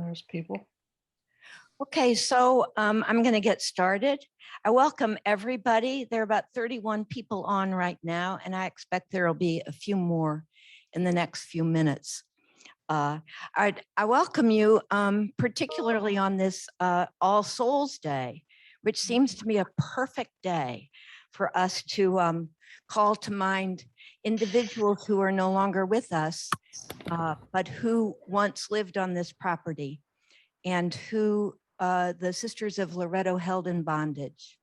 There's people. Okay, so I'm going to get started. I welcome everybody. There are about 31 people on right now, and I expect there will be a few more in the next few minutes. I welcome you, particularly on this All Souls Day, which seems to me a perfect day for us to call to mind individuals who are no longer with us, but who once lived on this property and who the Sisters of Loretto held in bondage.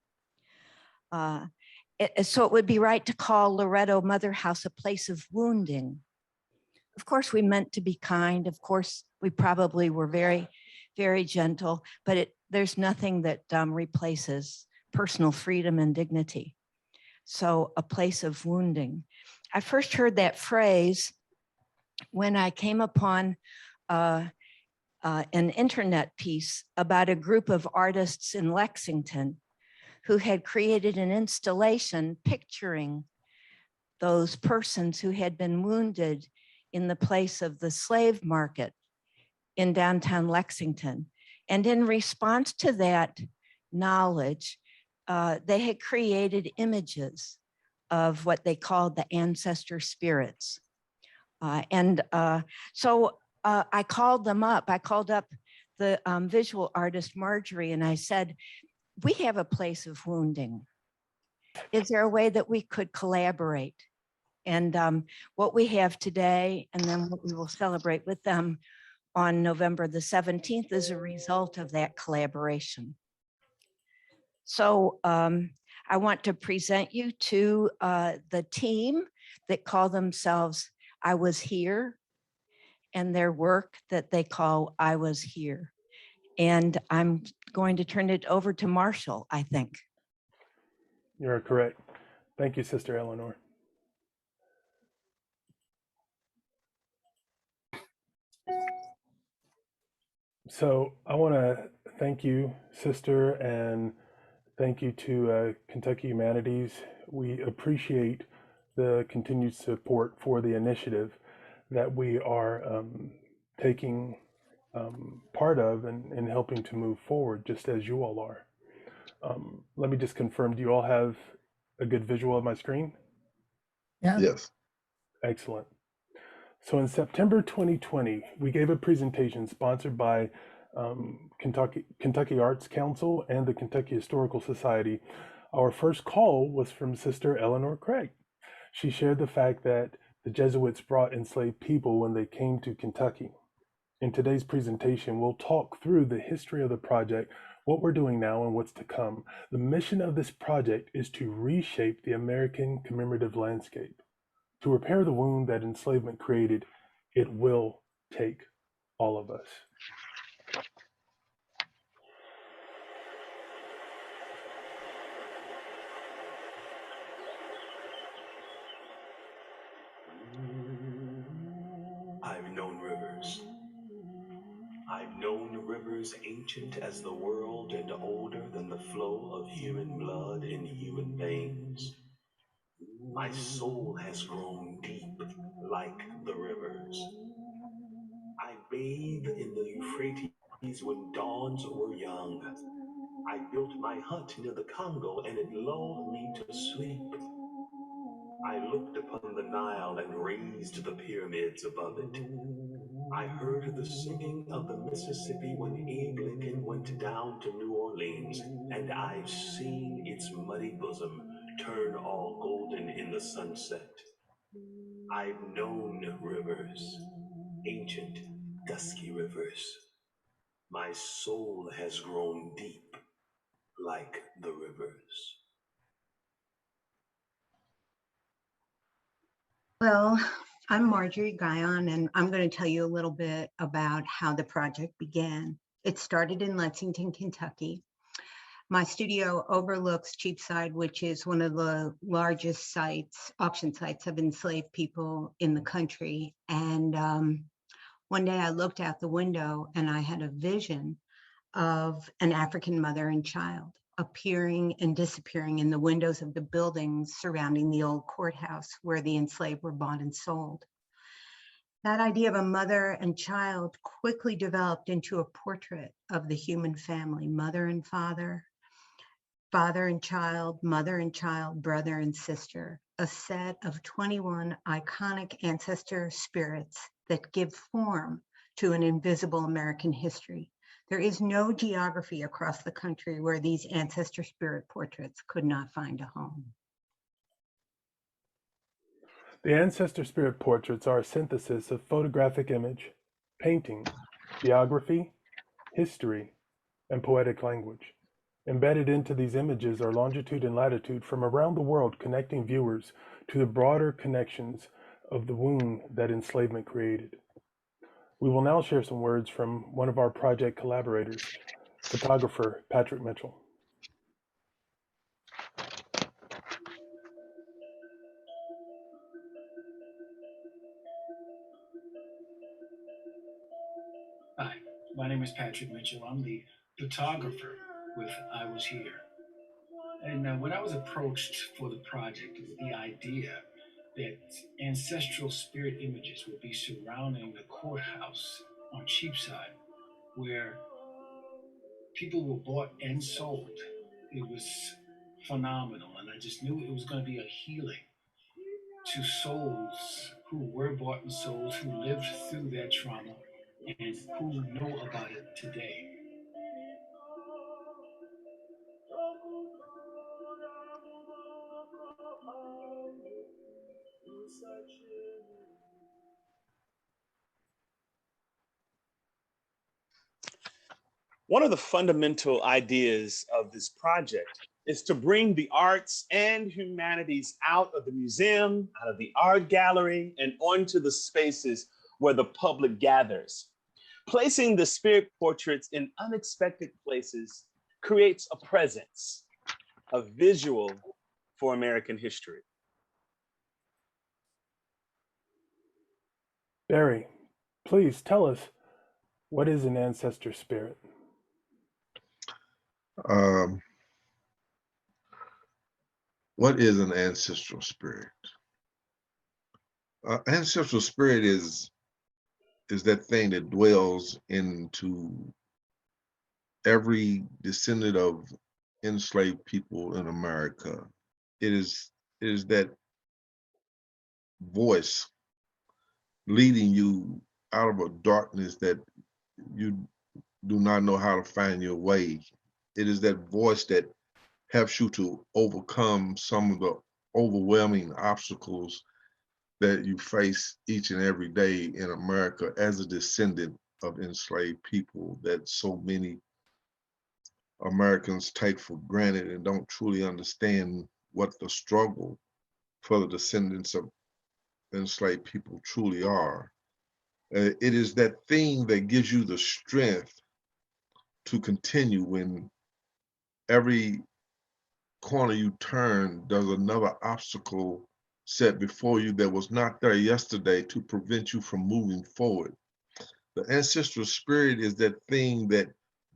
So it would be right to call Loretto Mother House a place of wounding. Of course, we meant to be kind. Of course, we probably were very, very gentle, but there's nothing that replaces personal freedom and dignity. So a place of wounding. I first heard that phrase when I came upon an internet piece about a group of artists in Lexington who had created an installation picturing those persons who had been wounded in the place of the slave market in downtown Lexington. And in response to that knowledge, they had created images of what they called the ancestor spirits. So I called them up. I called up the visual artist, Marjorie, and I said, we have a place of wounding. Is there a way that we could collaborate? And what we have today, and then what we will celebrate with them on November the 17th is a result of that collaboration. So I want to present you to the team that call themselves I Was Here, and their work that they call I Was Here. And I'm going to turn it over to Marshall, I think. You're correct. Thank you, Sister Eleanor. So I want to thank you, Sister, and thank you to Kentucky Humanities. We appreciate the continued support for the initiative that we are taking part of and helping to move forward, just as you all are. Let me just confirm, do you all have a good visual of my screen? Yeah. Yes. Excellent. So in September 2020, we gave a presentation sponsored by Kentucky Arts Council and the Kentucky Historical Society. Our first call was from Sister Eleanor Craig. She shared the fact that the Jesuits brought enslaved people when they came to Kentucky. In today's presentation, we'll talk through the history of the project, what we're doing now and what's to come. The mission of this project is to reshape the American commemorative landscape. To repair the wound that enslavement created, it will take all of us. I've known rivers. I've known rivers ancient as the world and older than the flow of human blood in human veins. My soul has grown deep like the rivers. I bathe in the Euphrates when dawns were young. I built my hut near the Congo and it lulled me to sleep. I looked upon the Nile and raised the pyramids above it. I heard the singing of the Mississippi when Abe Lincoln went down to New Orleans, and I've seen its muddy bosom turn all golden in the sunset. I've known rivers, ancient, dusky rivers. My soul has grown deep like the rivers. Well, I'm Marjorie Guyon, and I'm going to tell you a little bit about how the project began. It started in Lexington, Kentucky. My studio overlooks Cheapside, which is one of the largest sites, auction sites of enslaved people in the country. And one day I looked out the window and I had a vision of an African mother and child appearing and disappearing in the windows of the buildings surrounding the old courthouse where the enslaved were bought and sold. That idea of a mother and child quickly developed into a portrait of the human family, mother and father, father and child, mother and child, brother and sister, a set of 21 iconic ancestor spirits that give form to an invisible American history. There is no geography across the country where these ancestor spirit portraits could not find a home. The ancestor spirit portraits are a synthesis of photographic image, painting, geography, history, and poetic language. Embedded into these images are longitude and latitude from around the world, connecting viewers to the broader connections of the wound that enslavement created. We will now share some words from one of our project collaborators, photographer Patrick Mitchell. Hi, my name is Patrick Mitchell. I'm the photographer with I Was Here. And when I was approached for the project, it was the idea that ancestral spirit images would be surrounding the courthouse on Cheapside, where people were bought and sold. It was phenomenal, and I just knew it was going to be a healing to souls who were bought and sold, who lived through that trauma, and who know about it today. One of the fundamental ideas of this project is to bring the arts and humanities out of the museum, out of the art gallery, and onto the spaces where the public gathers. Placing the spirit portraits in unexpected places creates a presence, a visual for American history. Barry, please tell us, what is an ancestor spirit? What is an ancestral spirit? Ancestral spirit is that thing that dwells into every descendant of enslaved people in America. It is that voice leading you out of a darkness that you do not know how to find your way. It is that voice that helps you to overcome some of the overwhelming obstacles that you face each and every day in America as a descendant of enslaved people that so many Americans take for granted and don't truly understand what the struggle for the descendants of enslaved people truly are. It is that thing that gives you the strength to continue when every corner you turn, there's another obstacle set before you that was not there yesterday to prevent you from moving forward. The ancestral spirit is that thing that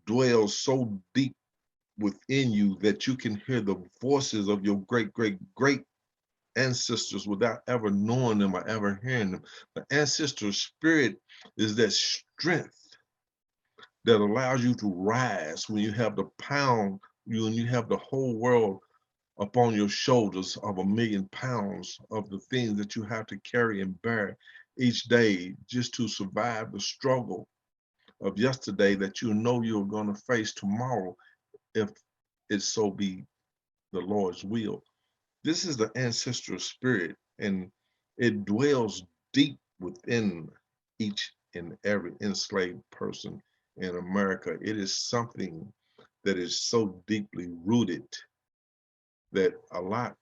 dwells so deep within you that you can hear the voices of your great, great, great ancestors without ever knowing them or ever hearing them. The ancestral spirit is that strength that allows you to rise when you have the when you have the whole world upon your shoulders of 1,000,000 pounds of the things that you have to carry and bear each day just to survive the struggle of yesterday that you know you're going to face tomorrow if it so be the Lord's will. This is the ancestral spirit, and it dwells deep within each and every enslaved person in America. It is something that is so deeply rooted that a lot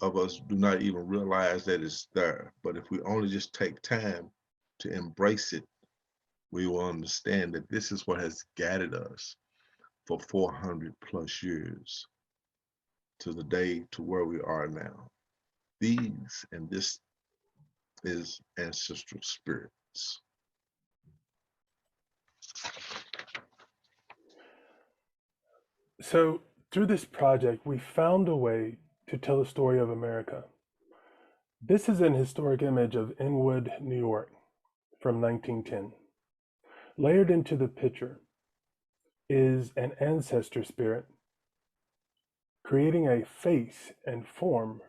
of us do not even realize that it's there. But if we only just take time to embrace it, we will understand that this is what has guided us for 400 plus years to the day to where we are now. This is ancestral spirits. So, through this project, we found a way to tell the story of America. This is an historic image of Inwood, New York. from 1910. Layered into the picture is an ancestor spirit, creating a face and form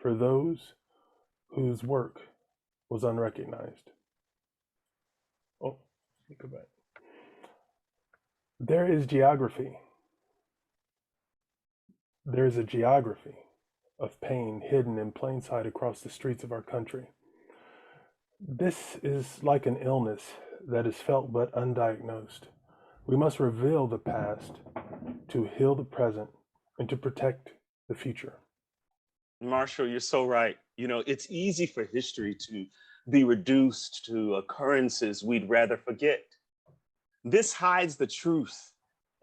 for those whose work was unrecognized. Oh, let me go back. There is geography. There is a geography of pain hidden in plain sight across the streets of our country. This is like an illness that is felt but undiagnosed. We must reveal the past to heal the present and to protect the future. Marshall, you're so right. You know, it's easy for history to be reduced to occurrences we'd rather forget. This hides the truth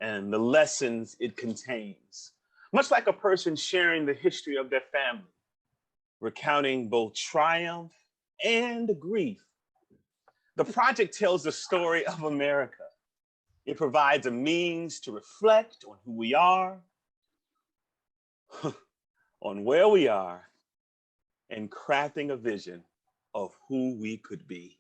and the lessons it contains, much like a person sharing the history of their family, recounting both triumph and grief. The project tells the story of America. It provides a means to reflect on who we are, on where we are, and crafting a vision of who we could be.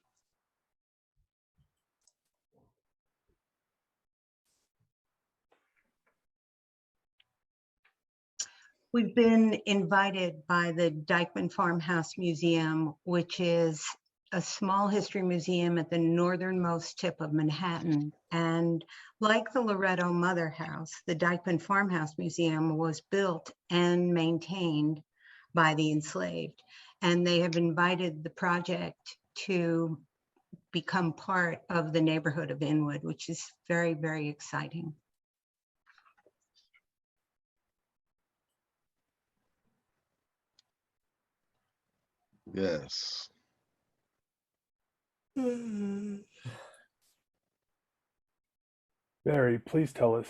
We've been invited by the Dyckman Farmhouse Museum, which is a small history museum at the northernmost tip of Manhattan. And like the Loretto Mother House, the Dyckman Farmhouse Museum was built and maintained by the enslaved. And they have invited the project to become part of the neighborhood of Inwood, which is very, very exciting. Yes. Barry, please tell us,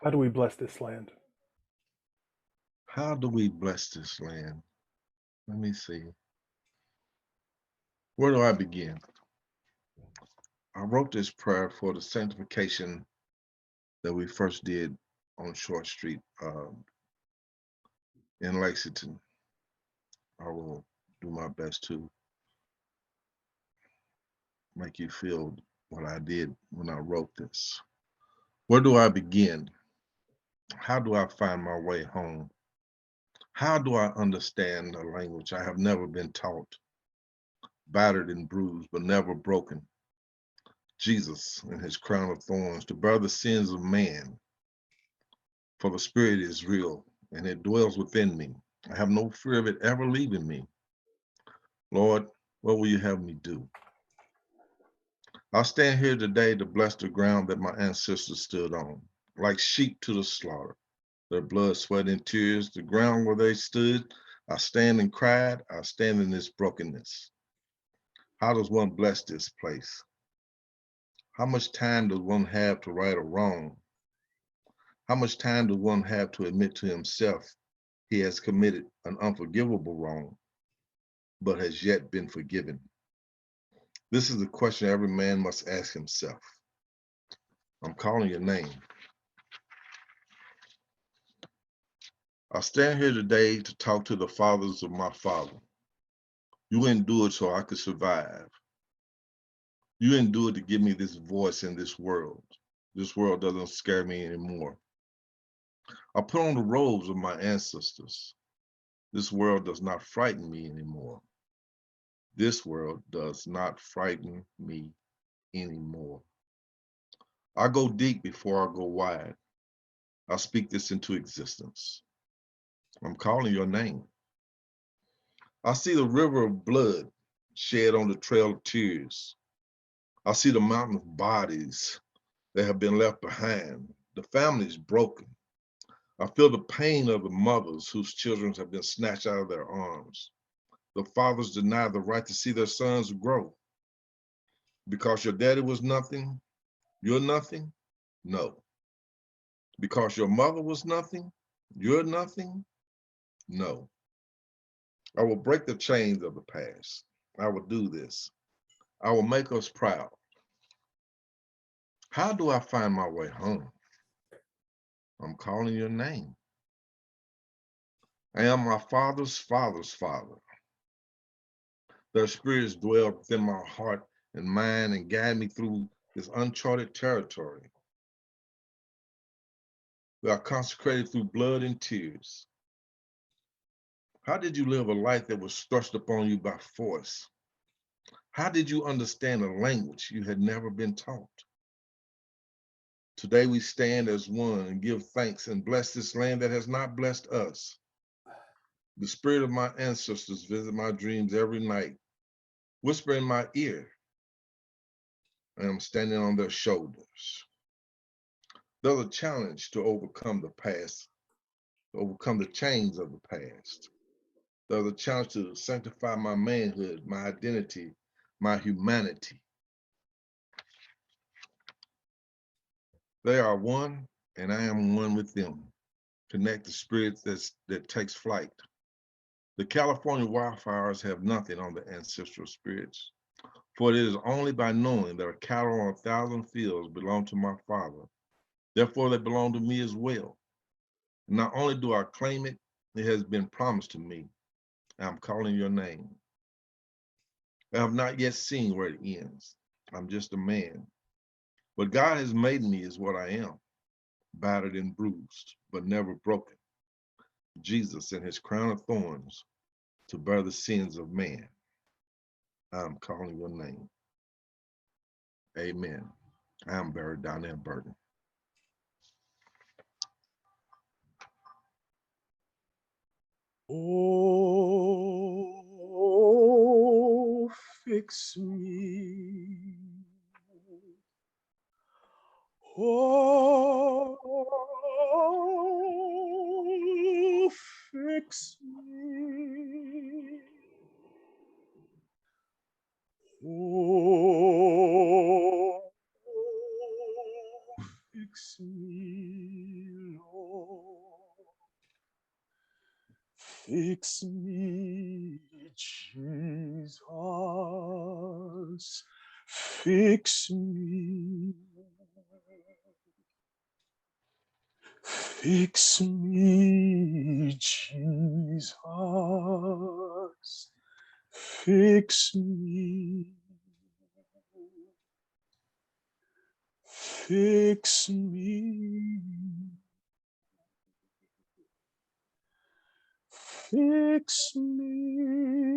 how do we bless this land? How do we bless this land? Let me see. Where do I begin? I wrote this prayer for the sanctification that we first did on Short Street in Lexington. I will do my best to make you feel what I did when I wrote this. Where do I begin? How do I find my way home? How do I understand a language I have never been taught? Battered and bruised, but never broken. Jesus and his crown of thorns to bear the sins of man. For the Spirit is real and it dwells within me. I have no fear of it ever leaving me. Lord, what will you have me do? I stand here today to bless the ground that my ancestors stood on, like sheep to the slaughter. Their blood, sweat, and tears, the ground where they stood, I stand and cried, I stand in this brokenness. How does one bless this place? How much time does one have to right a wrong? How much time does one have to admit to himself he has committed an unforgivable wrong, but has yet been forgiven? This is the question every man must ask himself. I'm calling your name. I stand here today to talk to the fathers of my father. You endured so I could survive. You endured to give me this voice in this world. This world doesn't scare me anymore. I put on the robes of my ancestors. This world does not frighten me anymore. This world does not frighten me anymore. I go deep before I go wide. I speak this into existence. I'm calling your name. I see the river of blood shed on the trail of tears. I see the mountain of bodies that have been left behind. The families broken. I feel the pain of the mothers whose children have been snatched out of their arms. The fathers denied the right to see their sons grow. Because your daddy was nothing, you're nothing? No. Because your mother was nothing, you're nothing? No. I will break the chains of the past. I will do this. I will make us proud. How do I find my way home? I'm calling your name. I am my father's father's father. Their spirits dwell within my heart and mind and guide me through this uncharted territory. We are consecrated through blood and tears. How did you live a life that was thrust upon you by force? How did you understand a language you had never been taught? Today we stand as one and give thanks and bless this land that has not blessed us. The spirit of my ancestors visit my dreams every night, whisper in my ear, and I'm standing on their shoulders. There's a challenge to overcome the past, to overcome the chains of the past. There's a challenge to sanctify my manhood, my identity, my humanity. They are one, and I am one with them. Connect the spirits that takes flight. The California wildfires have nothing on the ancestral spirits, for it is only by knowing that a cattle on 1,000 fields belong to my Father. Therefore, they belong to me as well. And not only do I claim it, it has been promised to me. I'm calling your name. I have not yet seen where it ends. I'm just a man. What God has made me is what I am, battered and bruised, but never broken. Jesus and his crown of thorns to bear the sins of man. I'm calling your name. Amen. I am buried down there in Burton. Oh, fix me. Oh, fix me. Oh, fix me, Lord. Fix me, Jesus. Fix me. Fix me, Jesus. Fix me. Fix me. Fix me,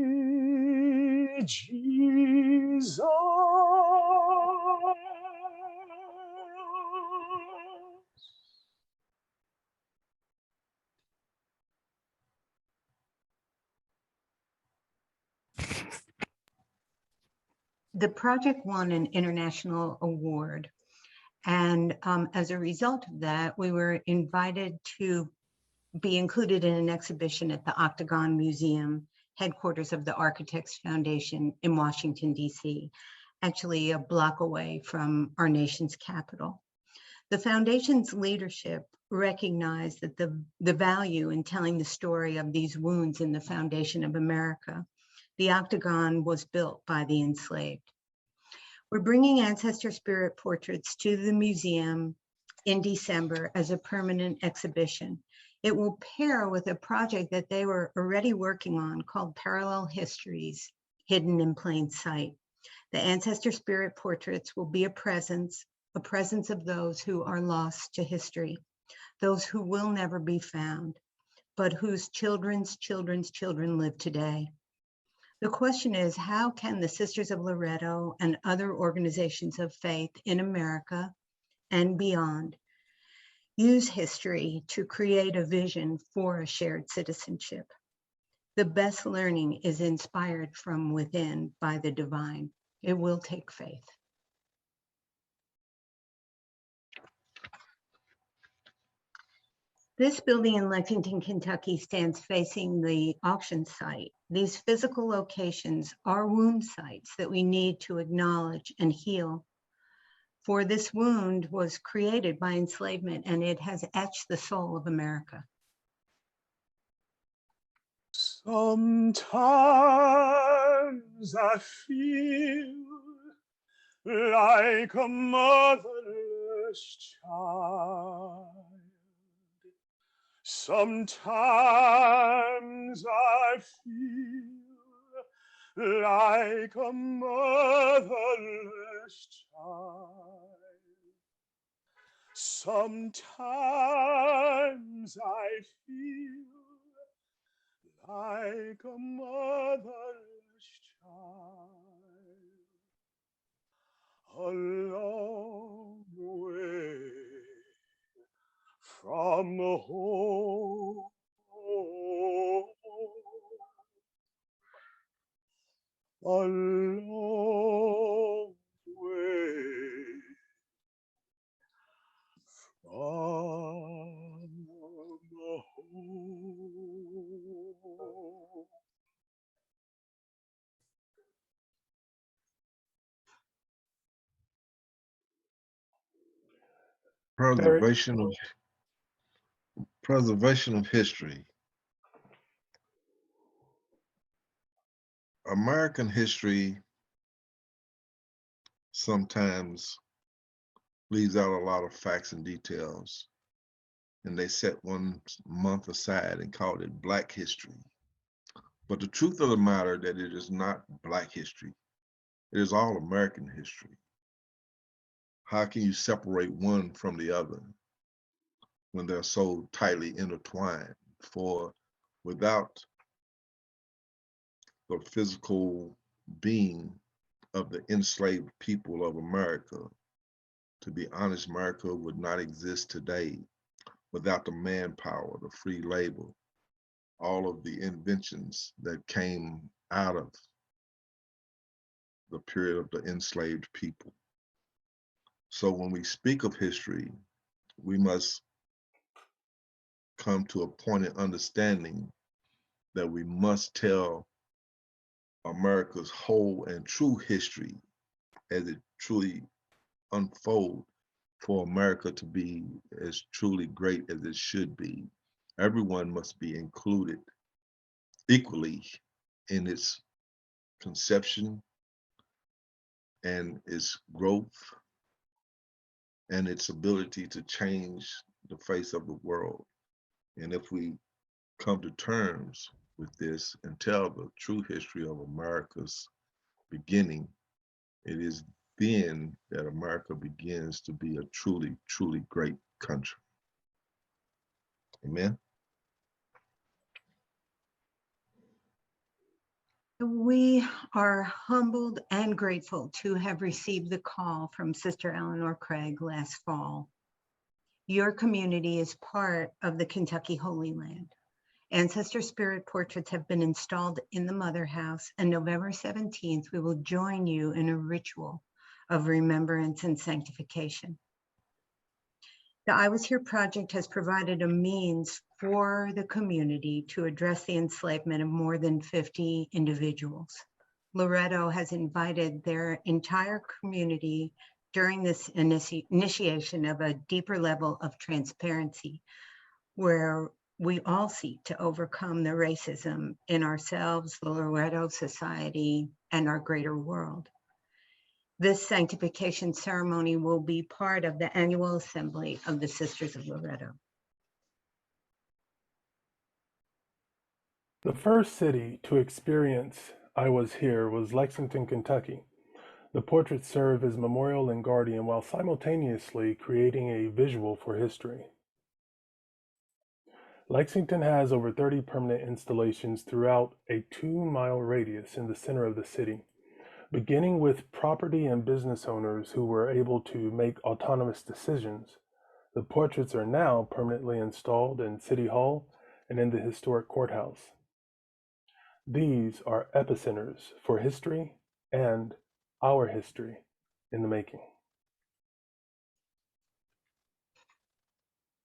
Jesus. The project won an international award. And as a result of that, we were invited to be included in an exhibition at the Octagon Museum, headquarters of the Architects Foundation in Washington, D.C., actually a block away from our nation's capital. The foundation's leadership recognized that the value in telling the story of these wounds in the foundation of America. The Octagon was built by the enslaved. We're bringing ancestor spirit portraits to the museum in December as a permanent exhibition. It will pair with a project that they were already working on called Parallel Histories, Hidden in Plain Sight. The ancestor spirit portraits will be a presence of those who are lost to history, those who will never be found, but whose children's children's children live today. The question is, how can the Sisters of Loretto and other organizations of faith in America and beyond use history to create a vision for a shared citizenship? The best learning is inspired from within by the divine. It will take faith. This building in Lexington, Kentucky stands facing the auction site. These physical locations are wound sites that we need to acknowledge and heal. For this wound was created by enslavement, and it has etched the soul of America. Sometimes I feel like a motherless child. Sometimes I feel like a motherless child. Sometimes I feel like a motherless child, a long way from home. A long way from home. Barrett, Preservation of history. American history sometimes leaves out a lot of facts and details, and they set one month aside and called it Black History. But the truth of the matter that it is not Black history. It is all American history. How can you separate one from the other when they're so tightly intertwined? For without the physical being of the enslaved people of America, to be honest, America would not exist today without the manpower, the free labor, all of the inventions that came out of the period of the enslaved people. So when we speak of history, we must come to a pointed understanding that we must tell America's whole and true history as it truly unfolds for America to be as truly great as it should be. Everyone must be included equally in its conception and its growth and its ability to change the face of the world. And if we come to terms with this and tell the true history of America's beginning, it is then that America begins to be a truly, truly great country. Amen. We are humbled and grateful to have received the call from Sister Eleanor Craig last fall. Your community is part of the Kentucky Holy Land. Ancestor spirit portraits have been installed in the Mother House, and November 17th, we will join you in a ritual of remembrance and sanctification. The I Was Here project has provided a means for the community to address the enslavement of more than 50 individuals. Loretto has invited their entire community during this initiation of a deeper level of transparency, where we all seek to overcome the racism in ourselves, the Loretto Society, and our greater world. This sanctification ceremony will be part of the annual assembly of the Sisters of Loretto. the first city to experience I Was Here was Lexington, Kentucky. The portraits serve as memorial and guardian while simultaneously creating a visual for history. Lexington has over 30 permanent installations throughout a 2-mile radius in the center of the city, beginning with property and business owners who were able to make autonomous decisions. The portraits are now permanently installed in City Hall and in the historic courthouse. These are epicenters for history and our history in the making.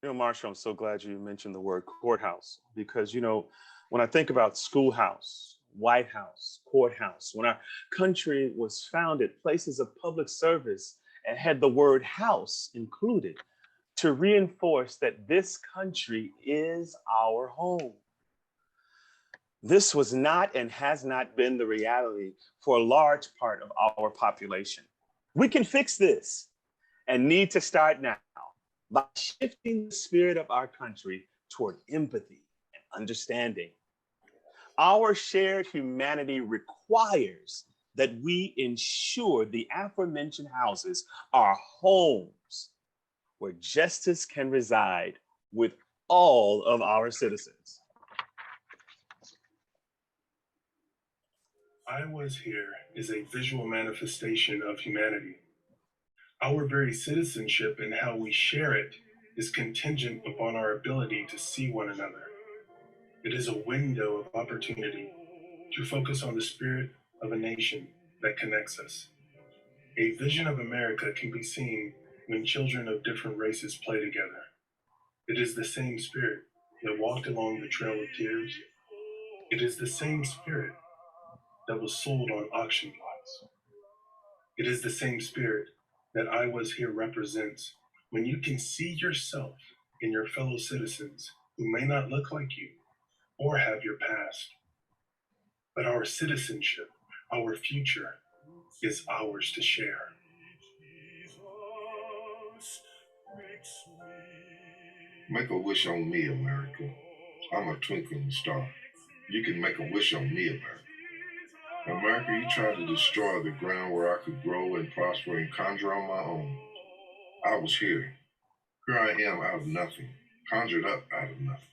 You know, Marshall, I'm so glad you mentioned the word courthouse because, you know, when I think about schoolhouse, White House, courthouse, when our country was founded, places of public service had the word house included to reinforce that this country is our home. This was not and has not been the reality for a large part of our population. We can fix this and need to start now by shifting the spirit of our country toward empathy and understanding. Our shared humanity requires that we ensure the aforementioned houses are homes where justice can reside with all of our citizens. I Was Here is a visual manifestation of humanity. Our very citizenship and how we share it is contingent upon our ability to see one another. It is a window of opportunity to focus on the spirit of a nation that connects us. A vision of America can be seen when children of different races play together. It is the same spirit that walked along the Trail of Tears. It is the same spirit that was sold on auction blocks. It is the same spirit that I Was Here represents when you can see yourself in your fellow citizens who may not look like you or have your past. But our citizenship, our future, is ours to share. Make a wish on me, America. I'm a twinkling star. You can make a wish on me, America. America, you tried to destroy the ground where I could grow and prosper and conjure on my own. I was here. Here I am out of nothing, conjured up out of nothing.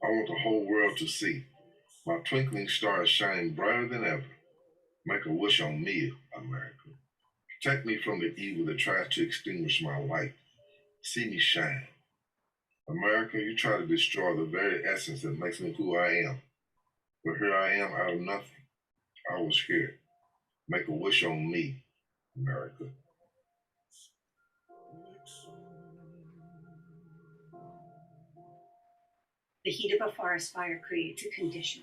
I want the whole world to see. My twinkling star is shining brighter than ever. Make a wish on me, America. Protect me from the evil that tries to extinguish my light. See me shine. America, you try to destroy the very essence that makes me who I am. But here I am out of nothing. I was here. Make a wish on me, America. The heat of a forest fire creates a condition.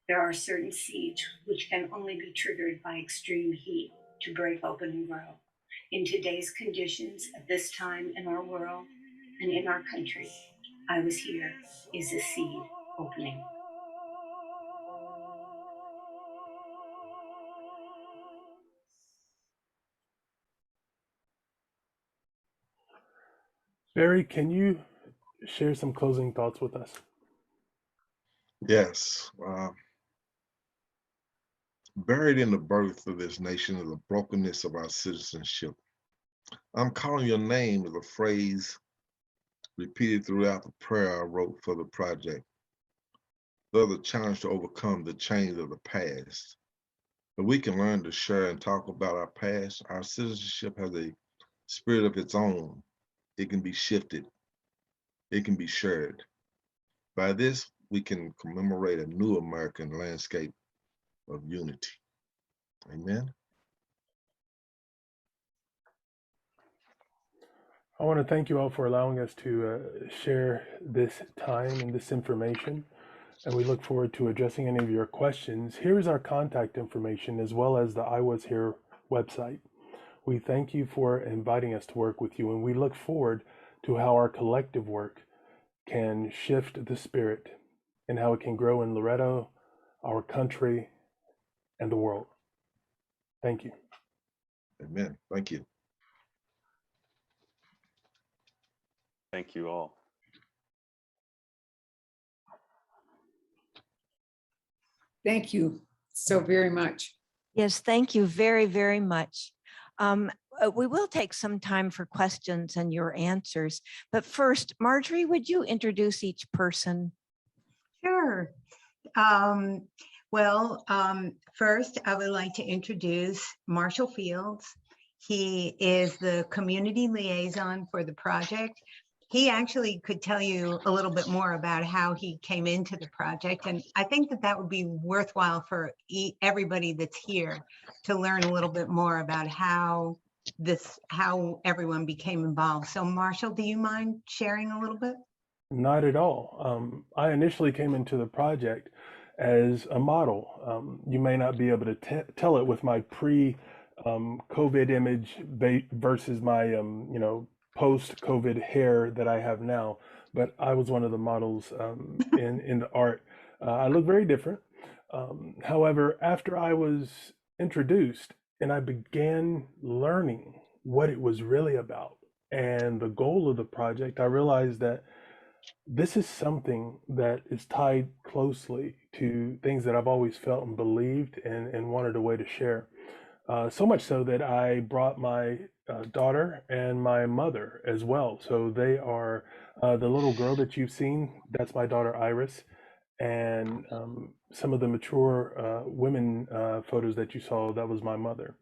There are certain seeds which can only be triggered by extreme heat to break open and grow. In today's conditions, at this time in our world and in our country, I Was Here is a seed opening. Barry, can you share some closing thoughts with us? Yes. Buried in the birth of this nation is the brokenness of our citizenship. I'm calling your name is a phrase repeated throughout the prayer I wrote for the project. There's a challenge to overcome the chains of the past. But we can learn to share and talk about our past. Our citizenship has a spirit of its own. It can be shifted. It can be shared. By this, we can commemorate a new American landscape of unity. Amen. I want to thank you all for allowing us to share this time and this information, and we look forward to addressing any of your questions. Here is our contact information as well as the I Was Here website. We thank you for inviting us to work with you, and we look forward to how our collective work can shift the spirit and how it can grow in Loretto, our country, and the world. Thank you. Amen. Thank you. Thank you all. Thank you so very much. Yes, thank you very, very much. We will take some time for questions and your answers. But first, Marjorie, would you introduce each person? Sure. First, I would like to introduce Marshall Fields. He is the community liaison for the project. He actually could tell you a little bit more about how he came into the project. And I think that that would be worthwhile for everybody that's here to learn a little bit more about how everyone became involved. So Marshall, do you mind sharing a little bit? Not at all. I initially came into the project as a model. You may not be able to tell it with my pre-COVID image versus my, post-COVID hair that I have now, but I was one of the models in the art. I look very different. However, after I was introduced and I began learning what it was really about and the goal of the project, I realized that this is something that is tied closely to things that I've always felt and believed and wanted a way to share. So much so that I brought my daughter and my mother as well. So they are the little girl that you've seen. That's my daughter Iris, and some of the mature women photos that you saw. That was my mother.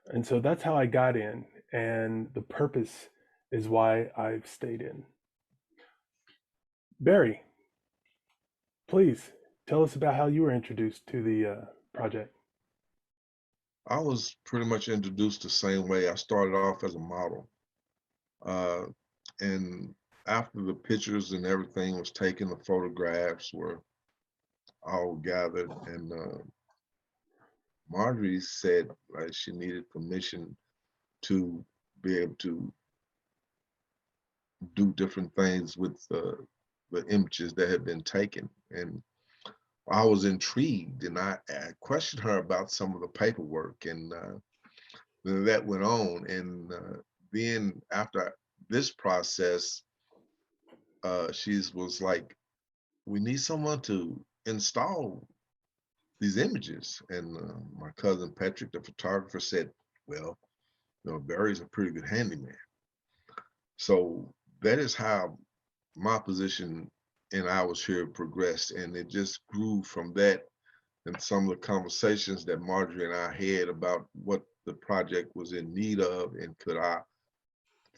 And so that's how I got in, and the purpose is why I've stayed in. Barry, please tell us about how you were introduced to the project. I was pretty much introduced the same way. I started off as a model. Uh, and after the pictures and everything was taken, the photographs were all gathered, and Marjorie said she needed permission to be able to do different things with the images that had been taken. And I was intrigued, and I questioned her about some of the paperwork, and then that went on. And then after this process, she was like, we need someone to install these images. And my cousin Patrick, the photographer, said, well, Barry's a pretty good handyman. So that is how my position in I Was Here progressed. And it just grew from that, and some of the conversations that Marjorie and I had about what the project was in need of and could I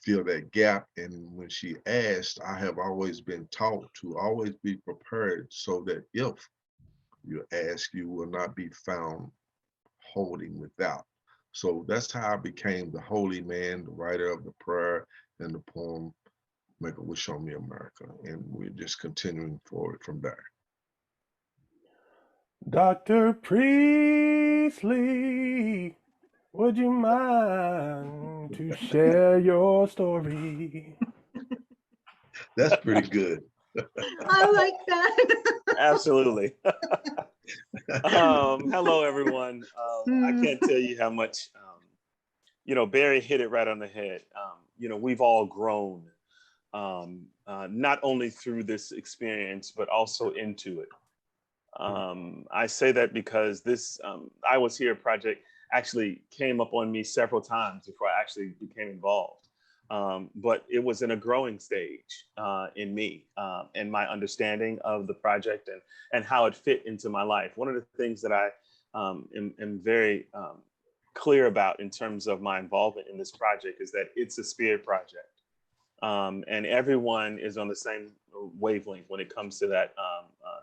fill that gap. And when she asked, I have always been taught to always be prepared so that if you ask, you will not be found holding without. So that's how I became the holy man, the writer of the prayer and the poem, Make a Wish on Me, America. And we're just continuing forward from there. Dr. Priestley, would you mind to share your story? That's pretty good. I like that. Absolutely. Hello, everyone. I can't tell you how much, Barry hit it right on the head. We've all grown, not only through this experience, but also into it. I say that because this I Was Here project actually came up on me several times before I actually became involved. But it was in a growing stage in me and my understanding of the project and how it fit into my life. One of the things that I am very clear about in terms of my involvement in this project is that it's a spirit project. And everyone is on the same wavelength when it comes to that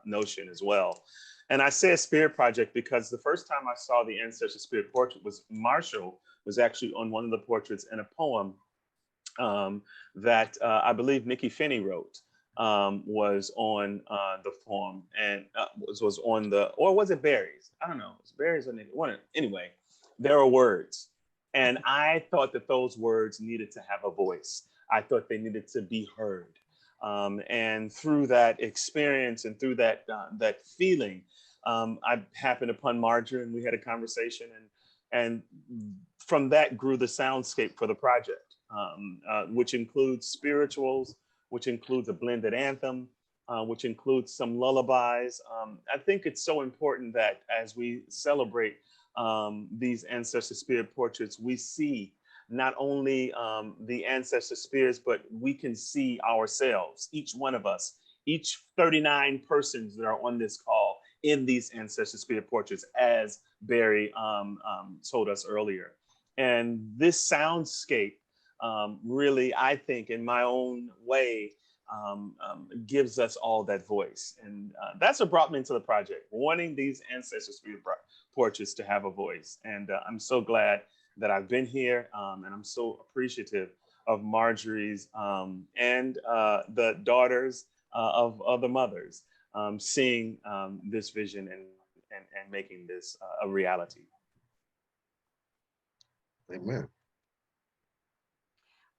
notion as well. And I say a spirit project because the first time I saw the ancestor spirit portrait was Marshall was actually on one of the portraits in a poem that I believe Nikki Finney wrote was on the form and was on the, or was it Barry's? I don't know. It's Barry's or Nikki. Anyway, there are words. And I thought that those words needed to have a voice. I thought they needed to be heard. And through that experience and through that feeling, I happened upon Marjorie and we had a conversation, and from that grew the soundscape for the project, which includes spirituals, which includes a blended anthem, which includes some lullabies. I think it's so important that as we celebrate these ancestor spirit portraits, we see not only the ancestor spirits, but we can see ourselves, each one of us, each 39 persons that are on this call in these ancestor spirit portraits, as Barry told us earlier. And this soundscape really, I think, in my own way, gives us all that voice. And that's what brought me into the project, wanting these ancestor spirit portraits to have a voice. And I'm so glad that I've been here, and I'm so appreciative of Marjorie's and the daughters of other mothers seeing this vision and making this a reality. Amen.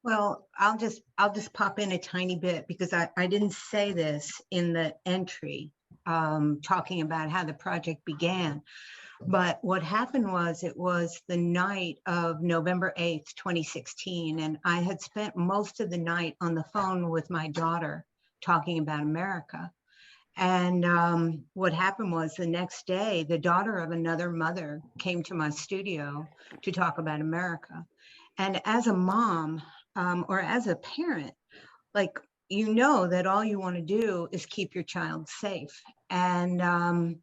Well, I'll just pop in a tiny bit because I didn't say this in the entry talking about how the project began. But what happened was it was the night of November 8th, 2016. And I had spent most of the night on the phone with my daughter talking about America. And what happened was the next day, the daughter of another mother came to my studio to talk about America. And as a mom or as a parent, like, you know that all you want to do is keep your child safe. And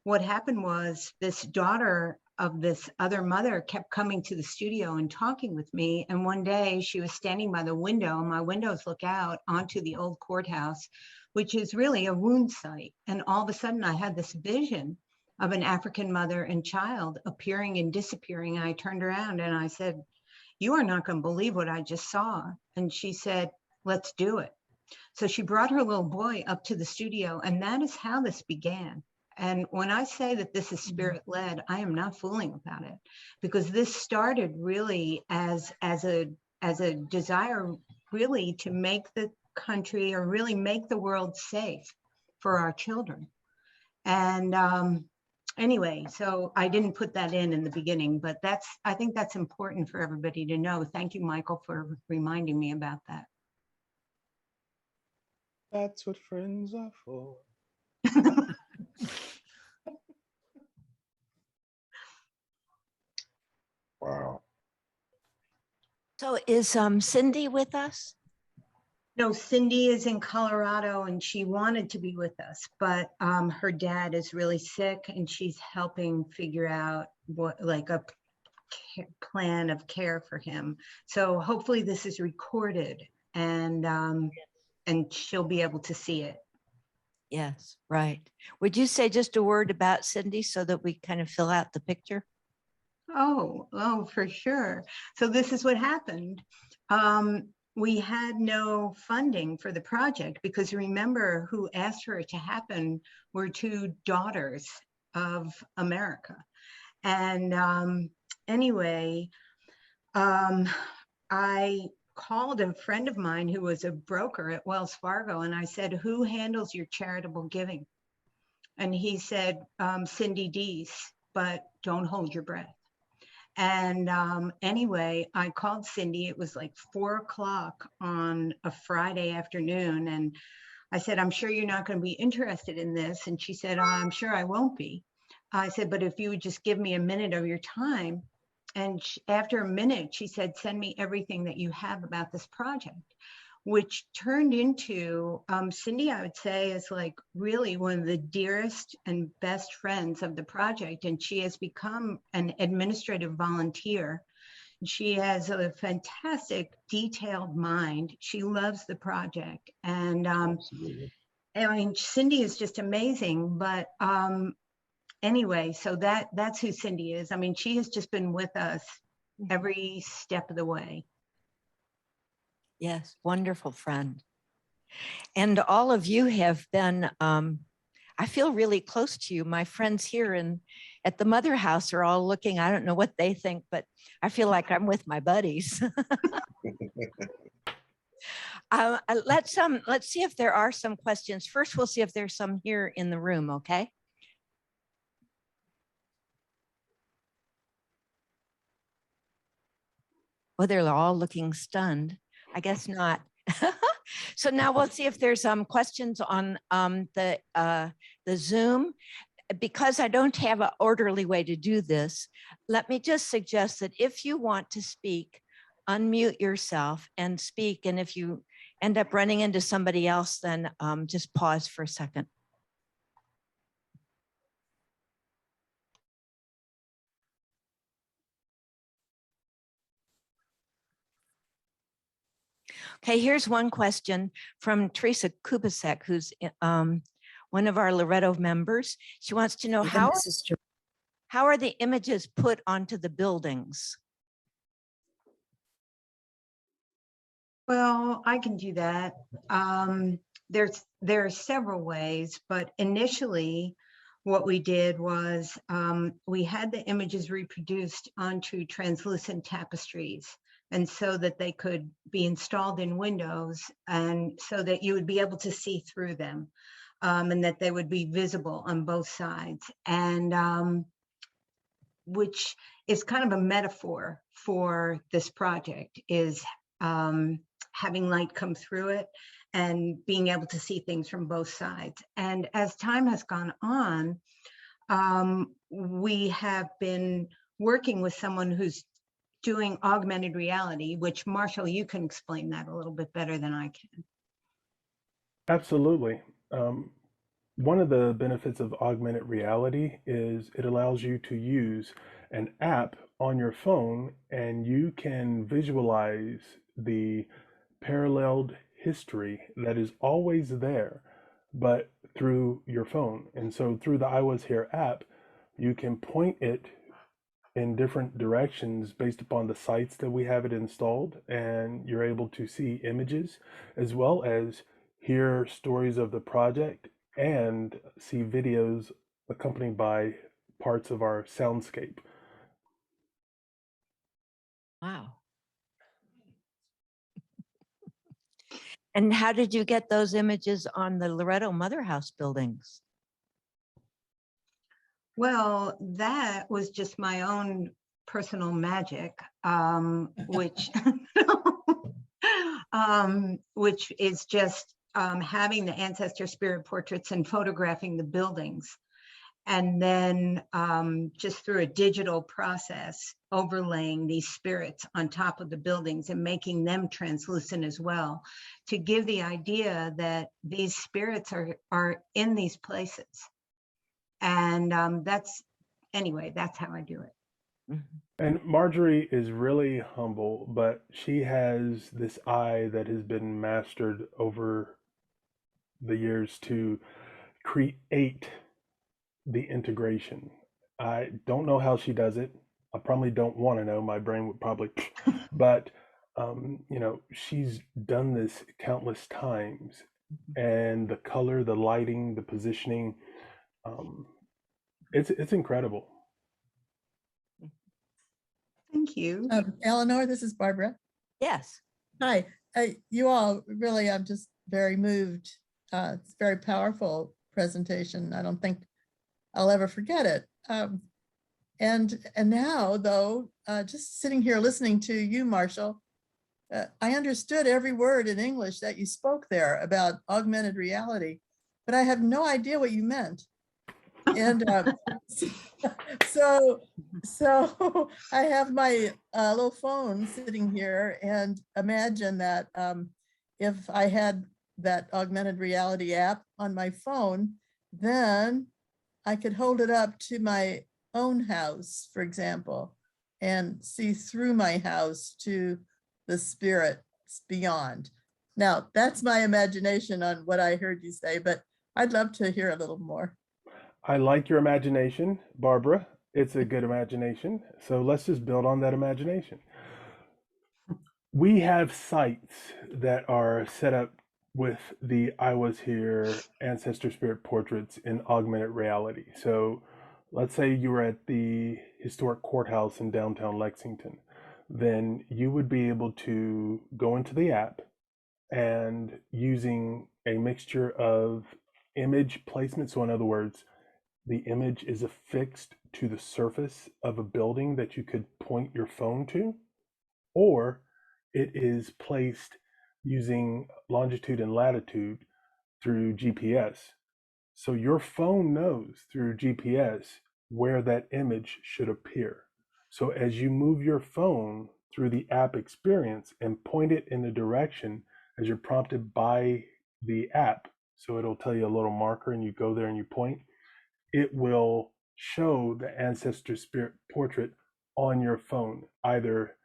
what happened was this daughter of this other mother kept coming to the studio and talking with me. And one day she was standing by the window. My windows look out onto the old courthouse, which is really a wound site. And all of a sudden I had this vision of an African mother and child appearing and disappearing. And I turned around and I said, "You are not going to believe what I just saw." And she said, "Let's do it." So she brought her little boy up to the studio, and that is how this began. And when I say that this is spirit led, I am not fooling about it, because this started really as a desire really to make the country, or really make the world safe for our children. And anyway, so I didn't put that in the beginning, but I think that's important for everybody to know. Thank you, Michael, for reminding me about that. That's what friends are for. Wow. So is Cindy with us? No, Cindy is in Colorado and she wanted to be with us, but her dad is really sick and she's helping figure out what, like, a plan of care for him. So hopefully this is recorded and she'll be able to see it. Yes, right. Would you say just a word about Cindy so that we kind of fill out the picture? Oh, for sure. So this is what happened. We had no funding for the project because remember, who asked for it to happen were two daughters of America. And anyway, I called a friend of mine who was a broker at Wells Fargo, and I said, "Who handles your charitable giving?" And he said, "Cindy Deese, but don't hold your breath." And anyway, I called Cindy. It was like 4 o'clock on a Friday afternoon. And I said, "I'm sure you're not going to be interested in this." And she said, "I'm sure I won't be." I said, "But if you would just give me a minute of your time." And after a minute, she said, "Send me everything that you have about this project," which turned into, Cindy, I would say, is like really one of the dearest and best friends of the project. And she has become an administrative volunteer. She has a fantastic, detailed mind. She loves the project. And I mean, Cindy is just amazing. But anyway, so that's who Cindy is. I mean, she has just been with us every step of the way. Yes, wonderful friend. And all of you have been, I feel really close to you. My friends here at the Mother House are all looking, I don't know what they think, but I feel like I'm with my buddies. Let's see if there are some questions. First, we'll see if there's some here in the room, okay? Well, they're all looking stunned. I guess not. So now we'll see if there's questions on the Zoom. Because I don't have an orderly way to do this, let me just suggest that if you want to speak, unmute yourself and speak. And if you end up running into somebody else, then just pause for a second. Okay, here's one question from Teresa Kubasek, who's one of our Loretto members. She wants to know how are the images put onto the buildings? Well, I can do that. There are several ways, but initially what we did was we had the images reproduced onto translucent tapestries, and so that they could be installed in windows, and so that you would be able to see through them, and that they would be visible on both sides. And which is kind of a metaphor for this project, is having light come through it. and being able to see things from both sides. And as time has gone on, we have been working with someone who's doing augmented reality, which Marshall, you can explain that a little bit better than I can. Absolutely. One of the benefits of augmented reality is it allows you to use an app on your phone and you can visualize the paralleled history that is always there, but through your phone. And so through the I Was Here app, you can point it in different directions based upon the sites that we have it installed, and you're able to see images as well as hear stories of the project and see videos accompanied by parts of our soundscape. Wow. And how did you get those images on the Loretto Mother House buildings? Well, that was just my own personal magic, which which is just having the ancestor spirit portraits and photographing the buildings. And then just through a digital process, overlaying these spirits on top of the buildings and making them translucent as well, to give the idea that these spirits are in these places. And anyway, that's how I do it. And Marjorie is really humble, but she has this eye that has been mastered over the years to create the integration. I don't know how she does it. I probably don't want to know. My brain would probably, but she's done this countless times, and the color, the lighting, the positioning, it's incredible. Thank you. Eleanor, this is Barbara. Yes. Hi. You all really, I'm just very moved. It's a very powerful presentation. I don't think I'll ever forget it. And now, though, just sitting here listening to you, Marshall, I understood every word in English that you spoke there about augmented reality, but I have no idea what you meant. And so I have my little phone sitting here and imagine that if I had that augmented reality app on my phone, then I could hold it up to my own house, for example, and see through my house to the spirits beyond. Now, that's my imagination on what I heard you say, but I'd love to hear a little more. I like your imagination, Barbara. It's a good imagination. So let's just build on that imagination. We have sites that are set up with the I Was Here ancestor spirit portraits in augmented reality. So let's say you were at the historic courthouse in downtown Lexington. Then you would be able to go into the app and using a mixture of image placement. So in other words, the image is affixed to the surface of a building that you could point your phone to, or it is placed using longitude and latitude through GPS. So your phone knows through GPS where that image should appear. So as you move your phone through the app experience and point it in the direction as you're prompted by the app, so it'll tell you a little marker and you go there and you point, it will show the ancestor spirit portrait on your phone, either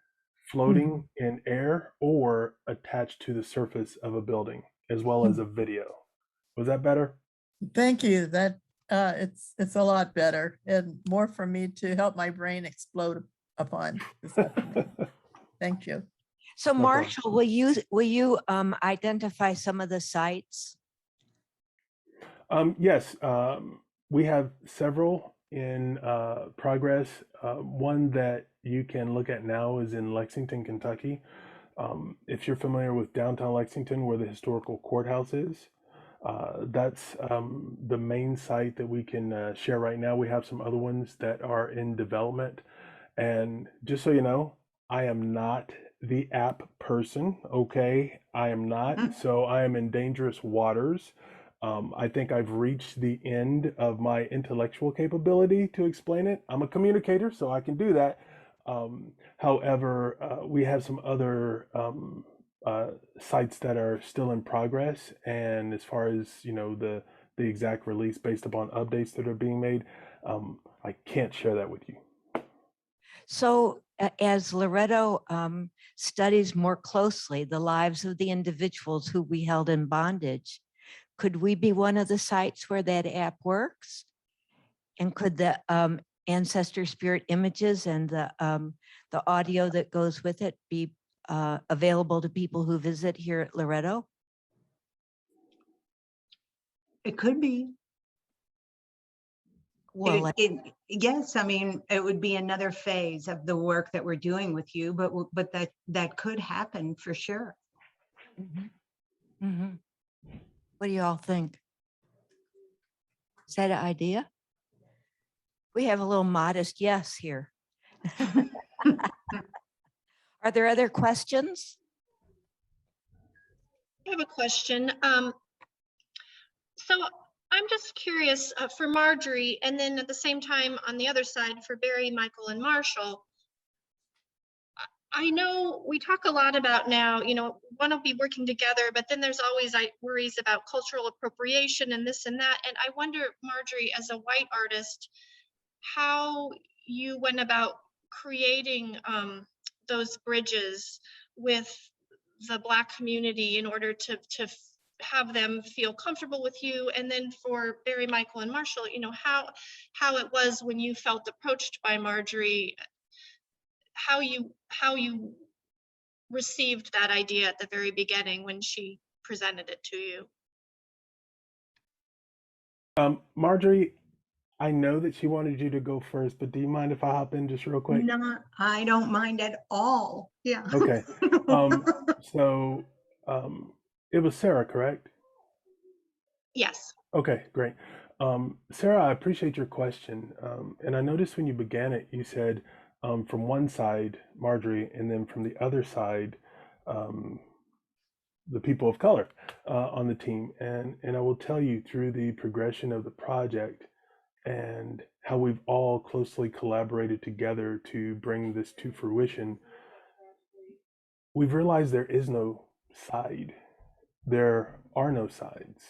floating in air or attached to the surface of a building, as well as a video. Was that better? Thank you. That it's a lot better and more for me to help my brain explode upon this afternoon. Thank you. So Marshall, will you identify some of the sites? Yes, we have several in progress. One that you can look at now is in Lexington, Kentucky. If you're familiar with downtown Lexington, where the historical courthouse is, that's the main site that we can share right now. We have some other ones that are in development. And just so you know, I am not the app person, okay? I am not, so I am in dangerous waters. I think I've reached the end of my intellectual capability to explain it. I'm a communicator, so I can do that. However, we have some other sites that are still in progress, and as far as the exact release based upon updates that are being made, I can't share that with you. So as Loretto studies more closely the lives of the individuals who we held in bondage, could we be one of the sites where that app works? And could the ancestor spirit images and the audio that goes with it be available to people who visit here at Loretto? It could be. Well, Yes, I mean, it would be another phase of the work that we're doing with you, but that could happen for sure. Mm-hmm. What do you all think? Is that an idea? We have a little modest yes here. Are there other questions? I have a question. So I'm just curious for Marjorie, and then at the same time on the other side for Barry, Michael, and Marshall. I know we talk a lot about now, want to be working together, but then there's always worries about cultural appropriation and this and that. And I wonder, Marjorie, as a white artist, how you went about creating those bridges with the Black community in order to have them feel comfortable with you. And then for Barry, Michael, and Marshall, how it was when you felt approached by Marjorie, how you received that idea at the very beginning when she presented it to you. Marjorie, I know that she wanted you to go first, but do you mind if I hop in just real quick? No, I don't mind at all. Yeah. Okay. So it was Sarah, correct? Yes. Okay, great. Sarah, I appreciate your question. And I noticed when you began it, you said from one side, Marjorie, and then from the other side, the people of color on the team. And I will tell you through the progression of the project and how we've all closely collaborated together to bring this to fruition, we've realized there is no side. There are no sides.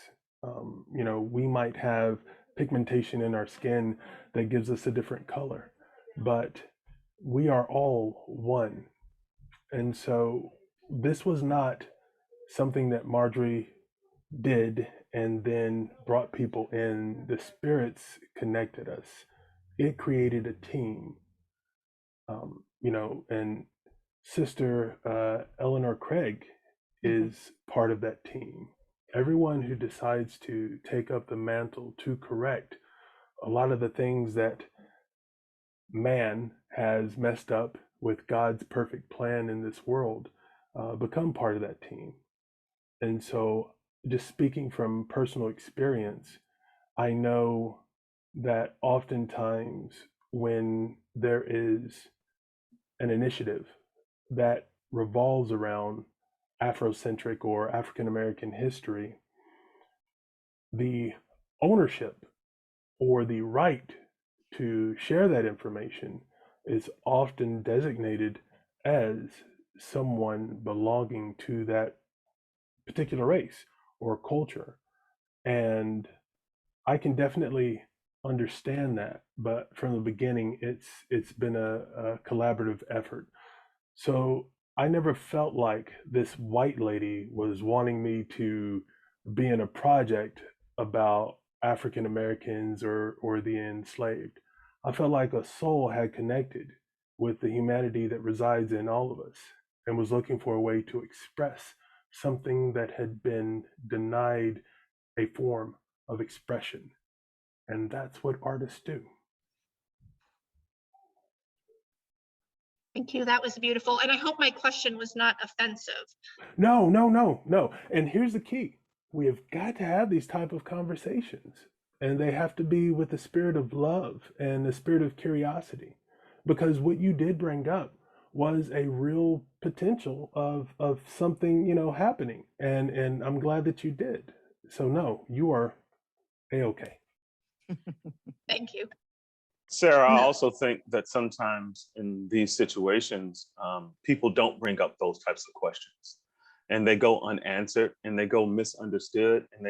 We might have pigmentation in our skin that gives us a different color, but we are all one. And so this was not something that Marjorie did and then brought people in. The spirits connected us. It created a team. And Sister Eleanor Craig is part of that team. Everyone who decides to take up the mantle to correct a lot of the things that man has messed up with God's perfect plan in this world become part of that team. And so, just speaking from personal experience, I know that oftentimes when there is an initiative that revolves around Afrocentric or African American history, the ownership or the right to share that information is often designated as someone belonging to that particular race or culture. And I can definitely understand that, but from the beginning, it's been a collaborative effort. So I never felt like this white lady was wanting me to be in a project about African Americans or the enslaved. I felt like a soul had connected with the humanity that resides in all of us and was looking for a way to express something that had been denied a form of expression. And that's what artists do. Thank you. That was beautiful. And I hope my question was not offensive. No, no, no, no. And here's the key. We have got to have these type of conversations. And they have to be with the spirit of love and the spirit of curiosity. Because what you did bring up was a real potential of something, happening. And I'm glad that you did. So no, you are a-okay. Thank you. Sarah, I No, also think that sometimes in these situations, people don't bring up those types of questions, and they go unanswered, and they go misunderstood, and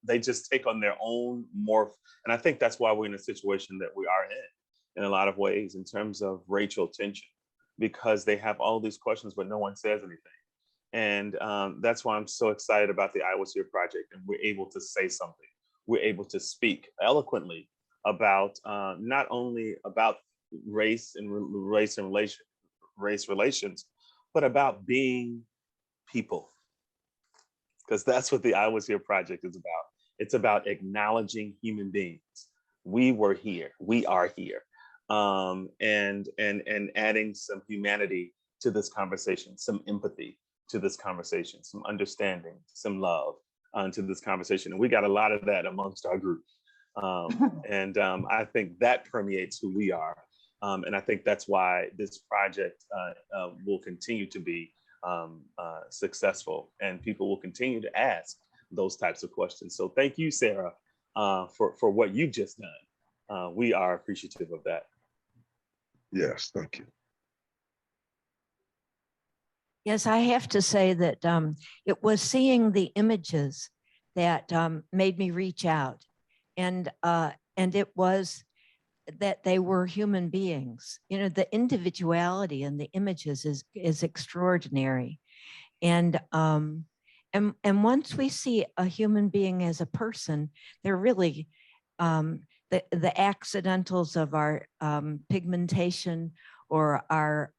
they just take on their own morph. And I think that's why we're in a situation that we are in a lot of ways, in terms of racial tension, because they have all these questions, but no one says anything. And that's why I'm so excited about the I Was Here project, and we're able to say something. We're able to speak eloquently about not only about race and race relations, but about being people, because that's what the I Was Here project is about. It's about acknowledging human beings. We were here. We are here, and adding some humanity to this conversation, some empathy to this conversation, some understanding, some love to this conversation. And we got a lot of that amongst our group. And I think that permeates who we are. And I think that's why this project will continue to be successful, and people will continue to ask those types of questions. So thank you, Sarah, for what you've just done. We are appreciative of that. Yes, thank you. Yes, I have to say that it was seeing the images that made me reach out, and it was that they were human beings. The individuality in the images is extraordinary, and once we see a human being as a person, they're really the accidentals of our pigmentation or our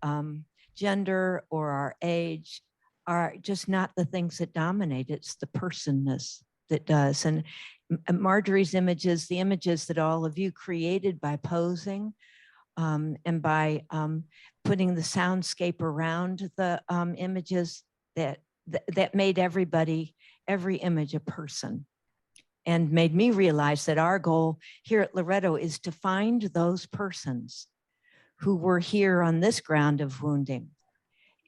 gender or our age are just not the things that dominate. It's the personness that does. And Marjorie's images, the images that all of you created by posing and by putting the soundscape around the images, that made every image a person, and made me realize that our goal here at Loretto is to find those persons who were here on this ground of wounding,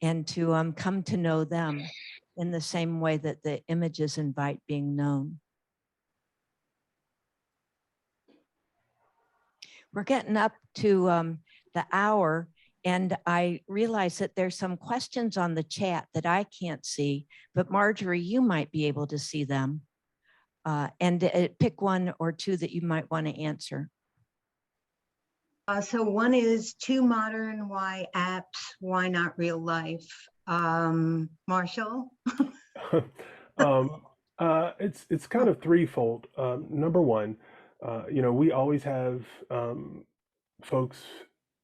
and to come to know them in the same way that the images invite being known. We're getting up to the hour, and I realize that there's some questions on the chat that I can't see, but Marjorie, you might be able to see them. And pick one or two that you might want to answer. So one is too modern, why apps, why not real life? Marshall? It's kind of threefold. Number one, we always have folks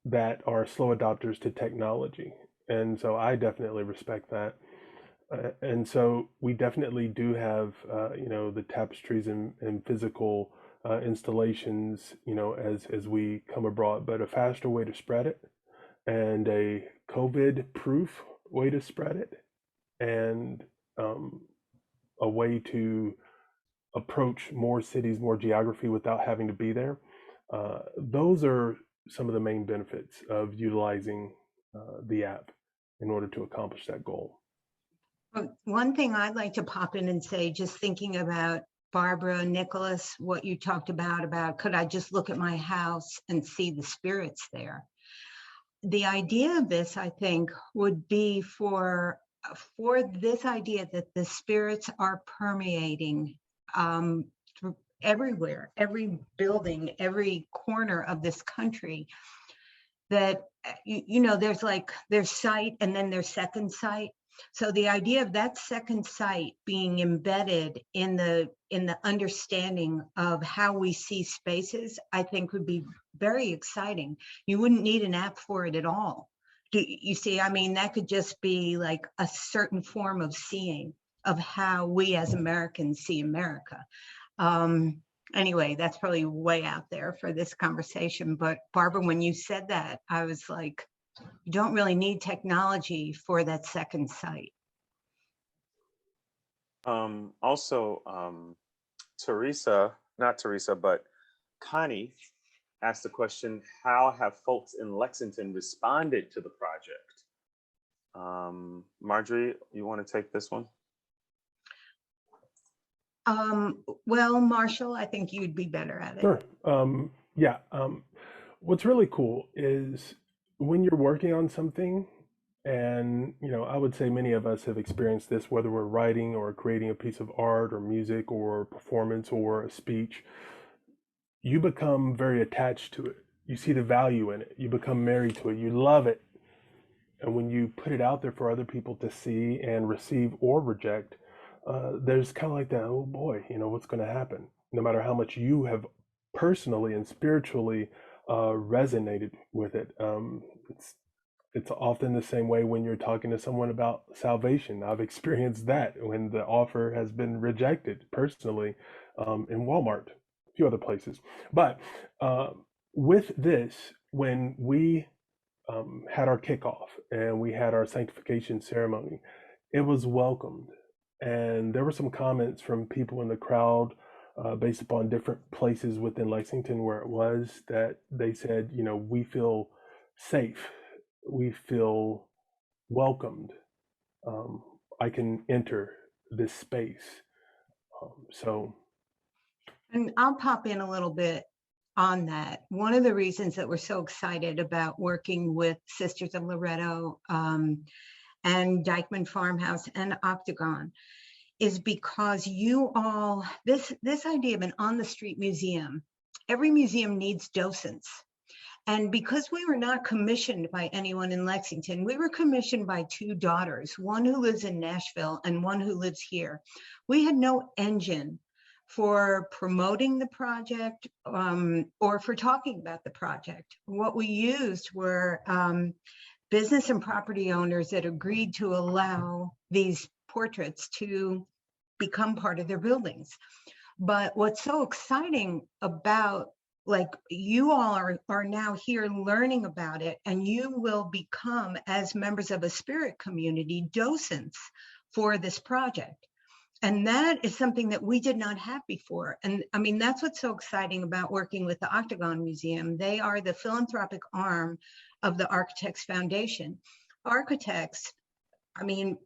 that are slow adopters to technology, and so I definitely respect that. And so we definitely do have, the tapestries and physical installations, as we come abroad, but a faster way to spread it, and a COVID-proof way to spread it, and a way to approach more cities, more geography without having to be there. Those are some of the main benefits of utilizing the app in order to accomplish that goal. One thing I'd like to pop in and say, just thinking about Barbara, Nicholas, what you talked about could I just look at my house and see the spirits there? The idea of this, I think, would be for this idea that the spirits are permeating through everywhere, every building, every corner of this country, that, there's sight and then there's second sight. So the idea of that second sight being embedded in the understanding of how we see spaces, I think would be very exciting. You wouldn't need an app for it at all. You see, that could just be like a certain form of seeing of how we as Americans see America. Anyway, that's probably way out there for this conversation. But Barbara, when you said that, I was like, you don't really need technology for that second sight. Also, not Teresa, but Connie asked the question, how have folks in Lexington responded to the project? Marjorie, you want to take this one? Well, Marshall, I think you'd be better at it. Sure. Yeah. What's really cool is when you're working on something, and I would say many of us have experienced this, whether we're writing or creating a piece of art or music or performance or a speech, you become very attached to it. You see the value in it. You become married to it. You love it. And when you put it out there for other people to see and receive or reject, there's kind of like that, oh boy, what's going to happen? No matter how much you have personally and spiritually resonated with it. It's often the same way when you're talking to someone about salvation. I've experienced that when the offer has been rejected personally in Walmart, a few other places. But with this, when we had our kickoff and we had our sanctification ceremony, it was welcomed. And there were some comments from people in the crowd based upon different places within Lexington where it was, that they said, we feel safe, we feel welcomed. I can enter this space. And I'll pop in a little bit on that. One of the reasons that we're so excited about working with Sisters of Loretto and Dykeman Farmhouse and Octagon is because you all, this idea of an on-the-street museum, every museum needs docents. And because we were not commissioned by anyone in Lexington, we were commissioned by two daughters, one who lives in Nashville and one who lives here. We had no engine for promoting the project or for talking about the project. What we used were business and property owners that agreed to allow these portraits to become part of their buildings. But what's so exciting about, like, you all are now here learning about it, and you will become, as members of a spirit community, docents for this project. And that is something that we did not have before. And I mean, that's what's so exciting about working with the Octagon Museum. They are the philanthropic arm of the Architects Foundation. Architects, I mean,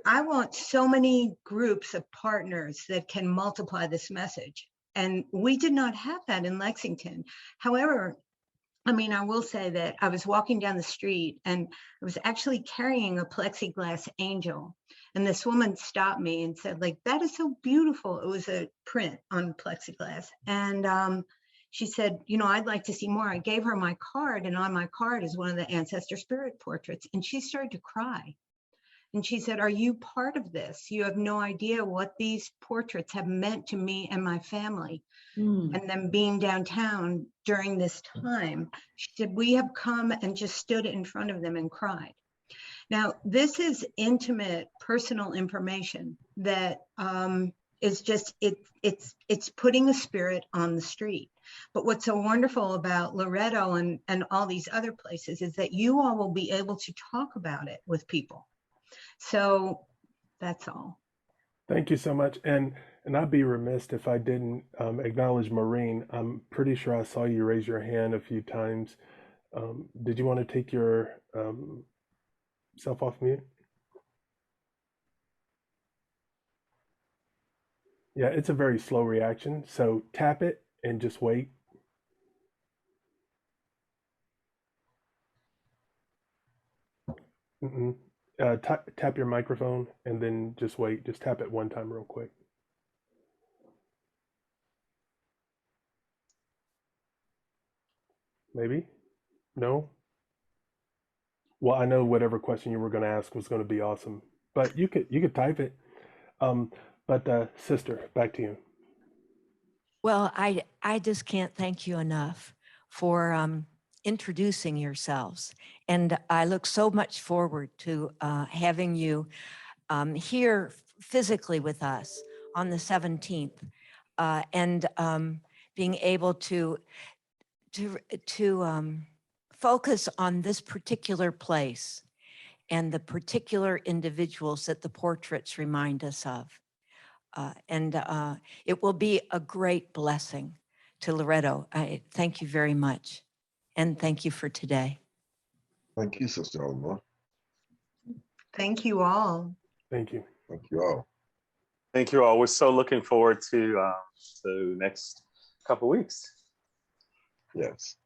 I want so many groups of partners that can multiply this message. And we did not have that in Lexington. However, I mean, I will say that I was walking down the street and I was actually carrying a plexiglass angel. And this woman stopped me and said, like, that is so beautiful. It was a print on plexiglass. And she said, I'd like to see more. I gave her my card, and on my card is one of the ancestor spirit portraits. And she started to cry. And she said, are you part of this? You have no idea what these portraits have meant to me and my family. And then being downtown during this time, she said, we have come and just stood in front of them and cried. Now, this is intimate, personal information that is just, it's putting a spirit on the street. But what's so wonderful about Loretto and all these other places is that you all will be able to talk about it with people. So that's all. Thank you so much. And I'd be remiss if I didn't acknowledge Maureen. I'm pretty sure I saw you raise your hand a few times. Did you want to take your self off mute? Yeah, it's a very slow reaction. So tap it and just wait. Tap your microphone and then just wait. Just tap it one time real quick. Maybe? No? Well, I know whatever question you were going to ask was going to be awesome, but you could type it. But sister, back to you. Well, I just can't thank you enough for introducing yourselves. And I look so much forward to having you here physically with us on the 17th and being able to focus on this particular place and the particular individuals that the portraits remind us of. And it will be a great blessing to Loretto. I thank you very much. And thank you for today. Thank you, Sister Eleanor. Thank you all. Thank you. Thank you all. Thank you all. We're so looking forward to next couple weeks. Yes.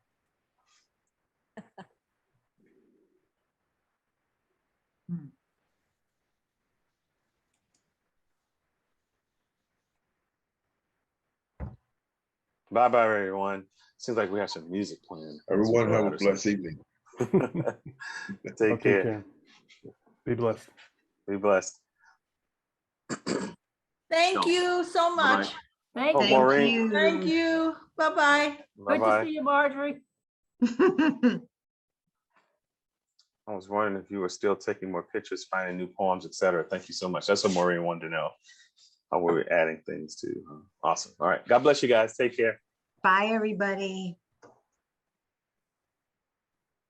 Bye-bye, everyone. Seems like we have some music playing. Everyone have a Or blessed something. evening. Take care. Be blessed. Be blessed. Thank you so much. Thank Oh, you. Maureen. Thank you. Bye-bye. Good to Bye-bye. see you, Marjorie. I was wondering if you were still taking more pictures, finding new poems, etc. Thank you so much. That's what Maureen wanted to know. How we were adding things to. Awesome. All right. God bless you guys. Take care. Bye, everybody.